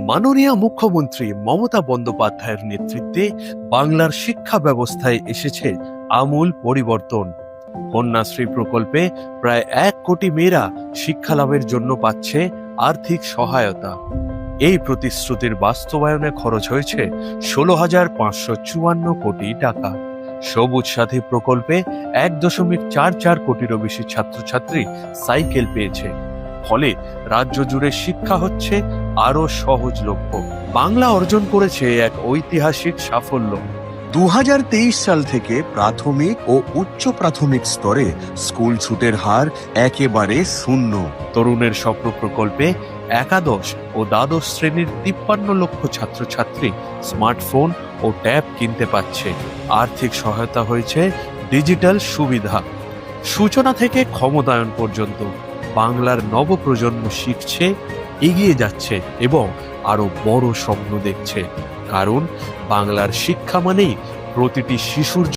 মাননীয় মুখ্যমন্ত্রী মমতা বন্দ্যোপাধ্যায়ের নেতৃত্বে বাংলার শিক্ষা ব্যবস্থায় এসেছে আমূল পরিবর্তন। কন্যাশ্রী প্রকল্পে প্রায় 1 কোটি মেয়েরা শিক্ষা লাভের জন্য পাচ্ছে আর্থিক সহায়তা। এই প্রতিশ্রুতির বাস্তবায়নে খরচ হয়েছে 16,554 কোটি টাকা। সবুজ সাথী প্রকল্পে 1.44 কোটিরও বেশি ছাত্রছাত্রী সাইকেল পেয়েছে। ফলে রাজ্য জুড়ে শিক্ষা হচ্ছে আরো সহজলভ্য। বাংলা অর্জন করেছে এক ঐতিহাসিক সাফল্য। 2023 সাল থেকে প্রাথমিক ও উচ্চ প্রাথমিক স্তরে স্কুল ছুটের হার একেবারে শূন্য। তরুণের স্বপ্ন প্রকল্পে একাদশ ও দ্বাদশ শ্রেণীর 53 লক্ষ ছাত্রছাত্রী স্মার্টফোন ও ট্যাব কিনতে পারছে। আর্থিক সহায়তা হয়েছে ডিজিটাল সুবিধা। সূচনা থেকে ক্ষমতায়ন পর্যন্ত বাংলার নবপ্রজন্ম শিখছে, এগিয়ে যাচ্ছে এবং আরো বড় স্বপ্ন দেখছে। কারণ বাংলার শিক্ষা মানেই প্রতিটি শিশুর